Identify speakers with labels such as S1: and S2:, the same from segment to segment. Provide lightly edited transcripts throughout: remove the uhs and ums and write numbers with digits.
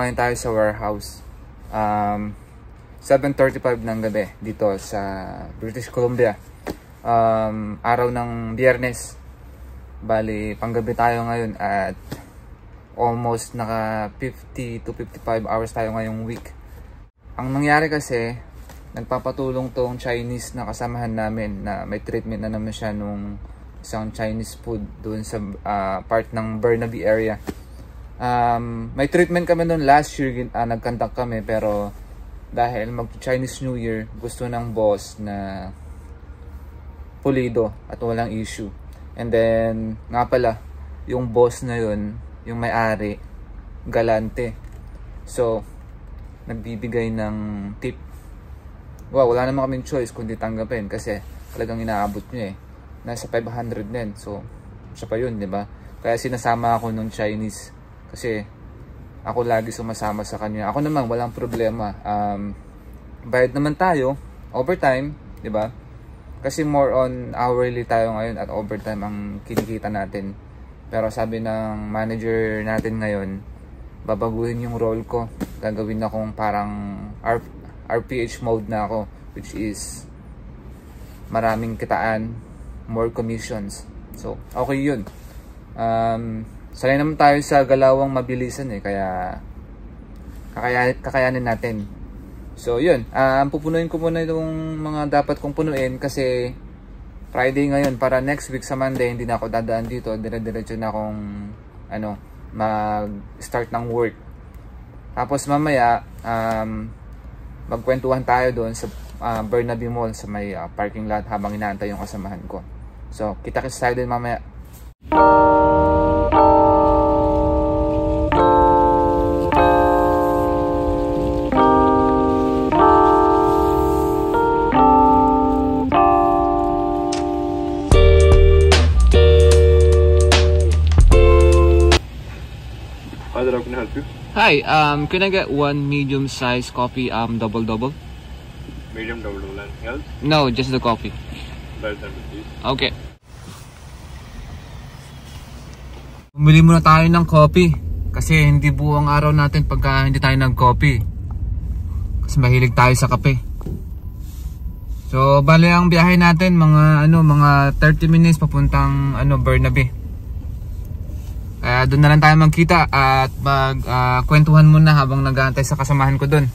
S1: ngayon tayo sa warehouse. 7:35 ng gabi dito sa British Columbia. Araw ng Biyernes. Bali, panggabi tayo ngayon at almost naka 50 to 55 hours tayo ngayong week. Ang nangyari kasi, nagpapatulong tong Chinese na kasamahan namin na may treatment na naman siya nung isang Chinese food doon sa part ng Burnaby area. May treatment kami noon last year, nag-conduct kami, pero dahil mag-Chinese New Year, gusto ng boss na pulido at walang issue. And then, nga pala, yung boss na yun, yung may-ari, galante. So, nagbibigay ng tip. Wow, wala naman kaming choice kundi tanggapin kasi talagang inaabot nyo eh. Nasa 500 din. So, siya pa yun, di ba? Kaya sinasama ako nung Chinese kasi ako lagi sumasama sa kanya. Ako naman, walang problema. Bayad naman tayo, overtime, di ba? Kasi more on hourly tayo ngayon at overtime ang kinikita natin. Pero sabi ng manager natin ngayon, babaguhin yung role ko. Gagawin akong parang RPH mode na ako, which is maraming kitaan, more commissions. So, okay yun. Sanay naman tayo sa galawang mabilisan eh, kaya kakayanin natin. So, yun. Pupunuin ko muna itong mga dapat kong punuin kasi Friday ngayon, para next week sa Monday, hindi na ako dadaan dito. Dire-diretso na akong mag-start ng work. Tapos mamaya, magkwentuhan tayo doon sa Burnaby Mall sa may parking lot habang inaantay yung kasamahan ko. So, kita-kits tayo din mamaya. Hi, can I get one medium size coffee, double?
S2: Medium double, and else?
S1: No, just the coffee.
S2: Better than please.
S1: Okay. Bumili muna tayo ng coffee kasi hindi buong araw natin pagka hindi tayo nag-coffee. Kasi mahilig tayo sa kape. So, bali ang biyahe natin mga 30 minutes papuntang Burnaby. Kaya doon na lang tayo magkita at magkwentuhan muna habang nag-aantay sa kasamahan ko doon.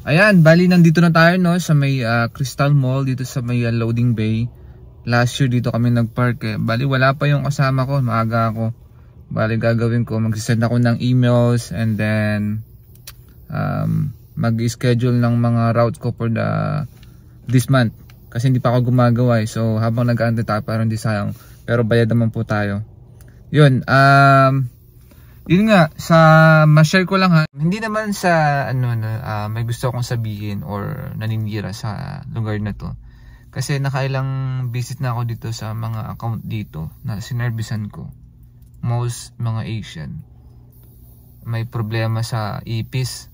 S1: Ayan, bali nandito na tayo sa may Crystal Mall dito sa may loading bay. Last year dito kami nag-park eh. Bali wala pa yung kasama ko, maaga ako. Bali gagawin ko, mag-send ako ng emails and then mag-schedule ng mga routes ko for this month. Kasi hindi pa ako gumagawa eh. So habang nag-aantay tayo parang hindi sayang. Pero bayad naman po tayo. Yun, yun nga, ma-share ko lang ha. Hindi naman sa may gusto akong sabihin or naninira sa lugar na to. Kasi nakailang visit na ako dito sa mga account dito na sinervisan ko. Most mga Asian may problema sa ipis.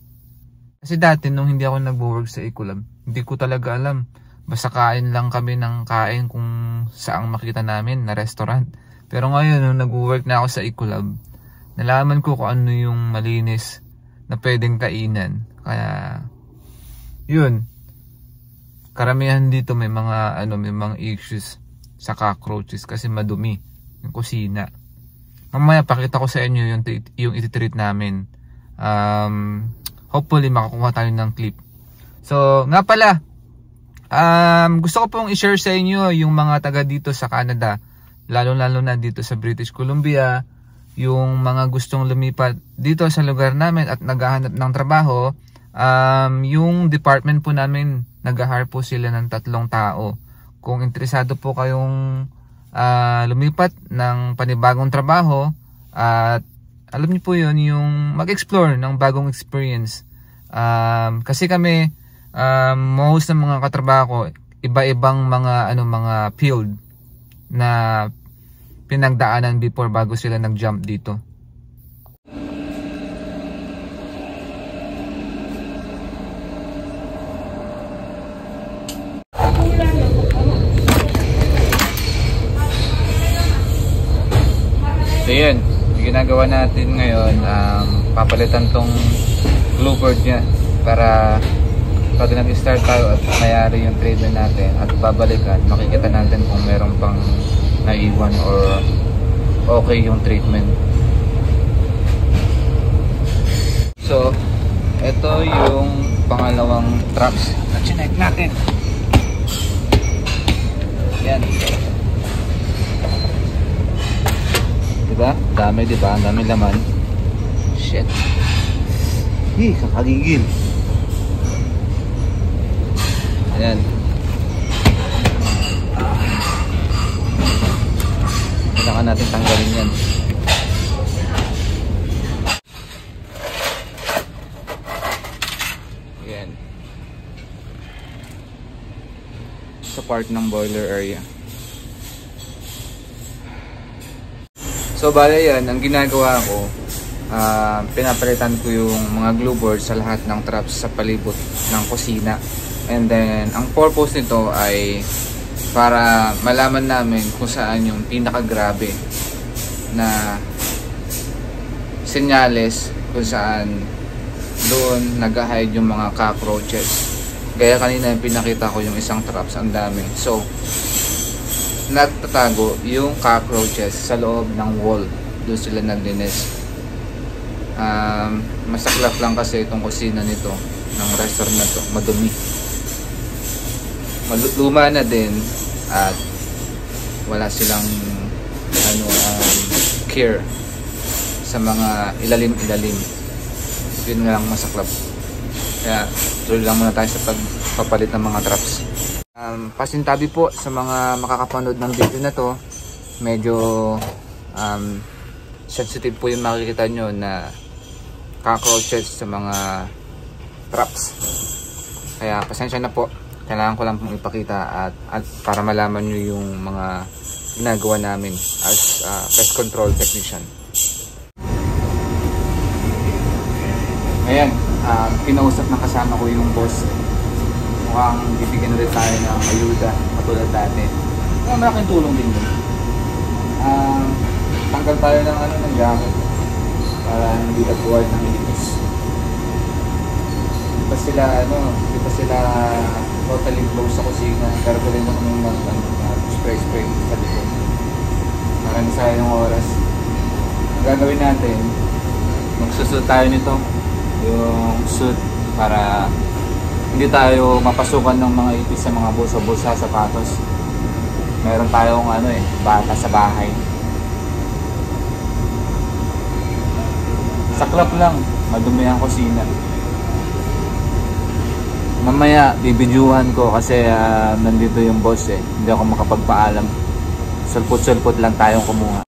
S1: Kasi dati nung hindi ako nag-work sa Ecolab, hindi ko talaga alam. Basta kain lang kami ng kain kung saang makita namin na restaurant. Pero ngayon nung nag-work na ako sa Ecolab, nalaman ko kung ano yung malinis na pwedeng kainan. Kaya yun, karamihan dito may mga issues sa cockroaches kasi madumi yung kusina. Mamaya pakita ko sa inyo yung ititreat namin. Hopefully makakuha tayo ng clip. So nga pala, gusto ko pong i-share sa inyo yung mga taga dito sa Canada, lalo na dito sa British Columbia, yung mga gustong lumipat dito sa lugar namin at naghahanap ng trabaho. Yung department po namin, nag-hire po sila ng 3 tao. Kung interesado po kayong lumipat ng panibagong trabaho at alam niyo po yun, yung mag-explore ng bagong experience. Kasi kami, most ng mga katrabaho ko, iba-ibang mga field na pinagdaanan before bago sila nag-jump dito. So yun, yung ginagawa natin ngayon, papalitan tong glue board nya para pag nag-start tayo at mayari yung treatment natin at babalikan, makikita natin kung meron pang naiwan or okay yung treatment. So ito yung pangalawang traps na chinek natin. Yan, diba? Dami, diba? Ang dami laman. Shit, kakagigil. Ayan. Kailangan natin tanggalin yan. Ayan. Sa part ng boiler area. So bale yan, ang ginagawa ko, pinapalitan ko yung mga glue boards sa lahat ng traps sa palibot ng kusina. And then, ang purpose nito ay para malaman namin kung saan yung pinakagrabe na senyales kung saan doon nag-hide yung mga cockroaches. Gaya kanina yung pinakita ko yung isang traps, ang dami. So, nagtatago yung cockroaches sa loob ng wall. Doon sila naglinis. Masaklap lang kasi itong kusina nito ng restaurant na to, madumi. Luma na din at wala silang care sa mga ilalim-ilalim. Yun nga lang masaklap. Kaya tuloy lang muna tayo sa pagpapalit ng mga traps. Pasintabi po sa mga makakapanood ng video na to. Medyo sensitive po yung makikita nyo na cockroaches sa mga traps. Kaya pasensya na po. Kailangan ko lang pong ipakita at para malaman nyo yung mga ginagawa namin as pest control technician. Ayan, kinausap na kasama ko yung boss. Mukhang bibigyan ulit tayo ng ayuda katulad dati. Malaking tulong din yun. Tanggal tayo ng jacket para hindi nagbuwad ng ipis. Di pa sila totally close sa kusina, pero pwede na kami spray sa likod para na sayang yung oras. Ang gagawin natin, magsusot tayo nito, yung suit, para hindi tayo mapasukan ng mga ipis sa mga bulsa-bulsa, sapatos. Meron tayong bata sa bahay. Saklap lang, madumi ang kusina. Mamaya bibidyuhan ko kasi nandito yung boss hindi ako makapagpaalam. Sulpot-sulpot lang tayong kumuha.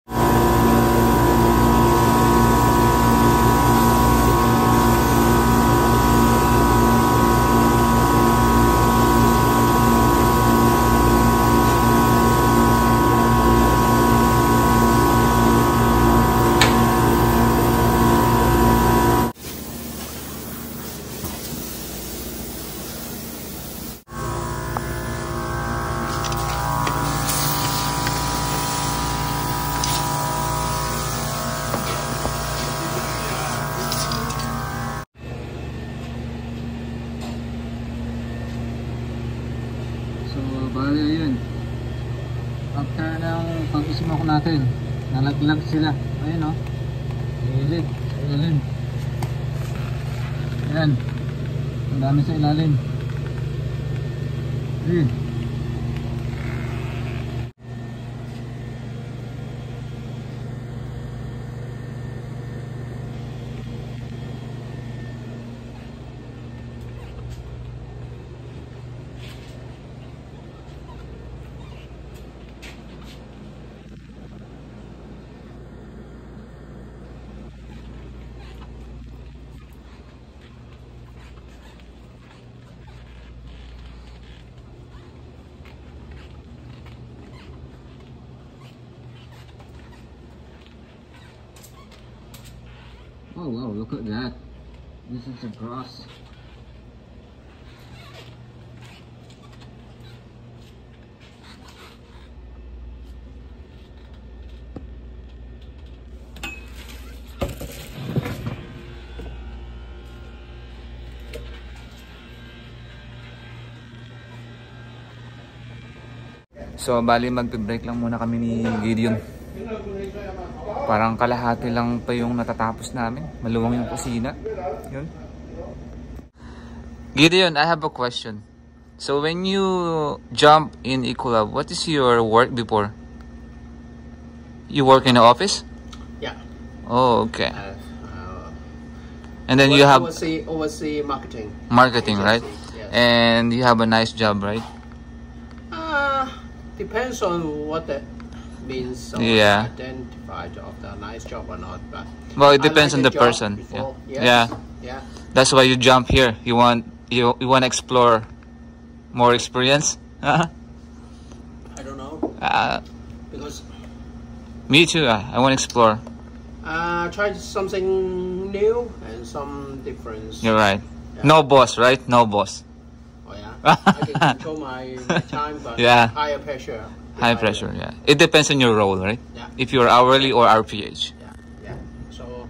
S1: Bali yun, after ng pag-smoke natin, nalaglag sila. Ayun gilid, ilalim. Ayan, ang dami sa ilalim. Ayun. Oh wow, look at that. This is a grass. So, bali magpe-break lang muna kami ni Gideon. Parang kalahati lang pa yung natatapos namin. Maluwang yung kusina. Yun. Gideon, I have a question. So, when you jump in Ecolab, what is your work before? You work in the office?
S3: Yeah.
S1: Oh, okay. And then you have
S3: oversee marketing.
S1: Marketing, right?
S3: Yes.
S1: And you have a nice job, right?
S3: Depends on what that means. So
S1: Yeah.
S3: Identify of the nice job or not, but
S1: Well, it
S3: I
S1: depends on
S3: like
S1: the
S3: job
S1: person.
S3: before.
S1: Yeah.
S3: Yes.
S1: Yeah.
S3: Yeah.
S1: That's why you jump here. You want to explore more experience.
S3: I don't know because
S1: Me too. I want to explore.
S3: try something new and some difference.
S1: You're right.
S3: Yeah.
S1: No boss, right? No boss.
S3: Oh yeah. I can control my time, but
S1: Yeah.
S3: higher pressure.
S1: High pressure. Yeah. It depends on your role, right?
S3: Yeah.
S1: If you're hourly or RPH.
S3: Yeah. Yeah. So.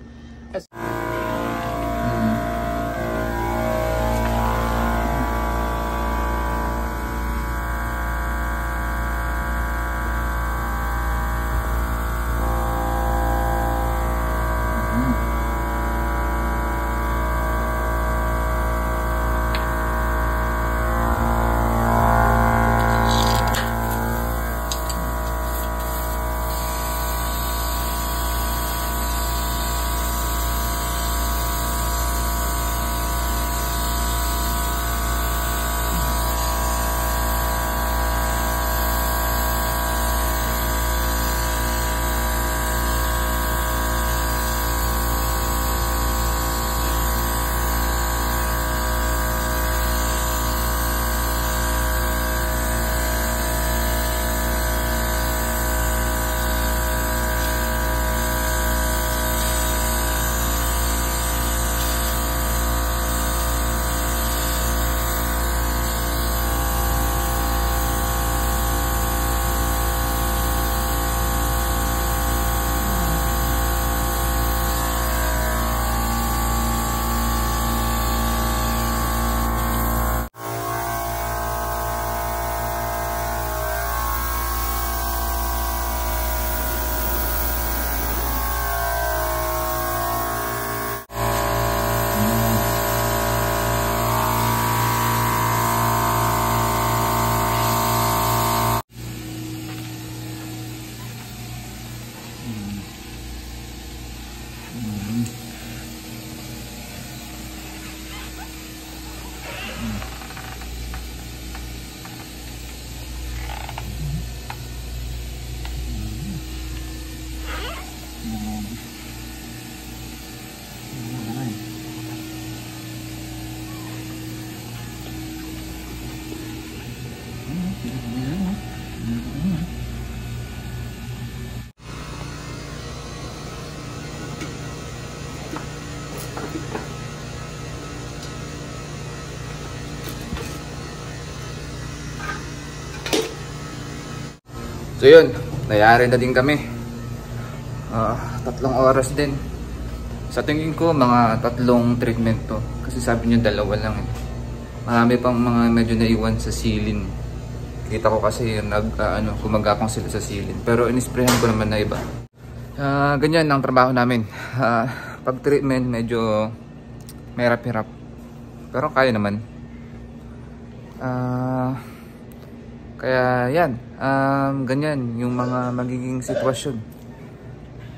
S1: So yun, nayari na din kami. 3 oras din. Sa tingin ko, mga 3 treatment to. Kasi sabi nyo 2 lang eh. Marami pang mga medyo naiwan sa silin. Kita ko kasi gumagapang sila sa silin. Pero inisprehan ko naman na iba. Ganyan ang trabaho namin. Pag treatment, medyo mahirap-hirap. Pero kaya naman. Kaya yan, ganyan yung mga magiging sitwasyon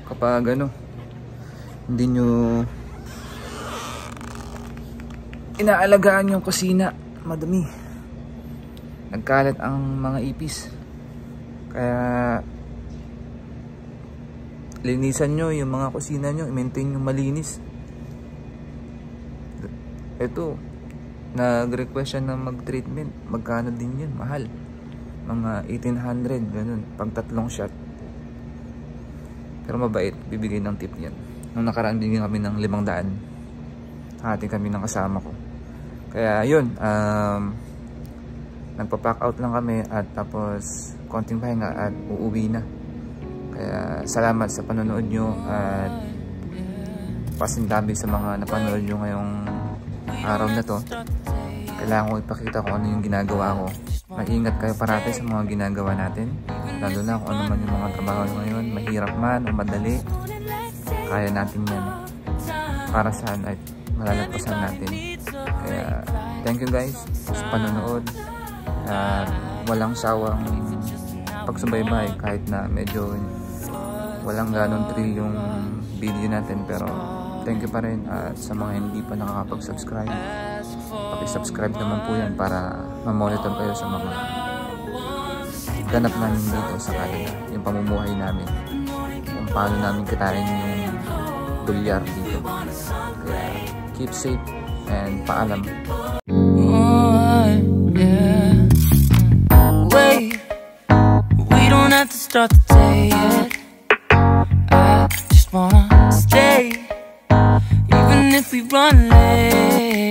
S1: kapag hindi nyo inaalagaan yung kusina, madumi, nagkalat ang mga ipis. Kaya linisan nyo yung mga kusina nyo, i-maintain yung malinis. Ito, nag-request siya na mag-treatment, magkano din yun, mahal. Mga 1,800, ganun, pag 3 shot. Pero mabait, bibigay ng tip yan. Nung nakaraan din kami ng 500. Hati kami ng kasama ko. Kaya yun, nagpa-pack out lang kami at tapos konting pahinga at uuwi na. Kaya salamat sa panonood nyo at pasintabi sa mga napanood nyo ngayong araw na to. Kailangan ko ipakita kung ano yung ginagawa ko Maingat kayo parati sa mga ginagawa natin. Lalo na kung ano man yung mga trabaho ngayon. Mahirap man o madali. Kaya natin yan. Para saan ay malalagpasan natin. Kaya thank you guys sa panonood. At walang sawang pagsubaybay kahit na medyo walang ganon thrill yung video natin. Pero thank you pa rin. At sa mga hindi pa nakakapag-subscribe, paki-subscribe naman po yan para ma-monitor kayo sa mga ganap namin dito sa Canada, yung pamumuhay namin, kung paano namin kitain yung dolyar dito. Kaya keep safe and paalam.
S4: Wait, we don't have to start the day yet. I just wanna stay, even if we run late.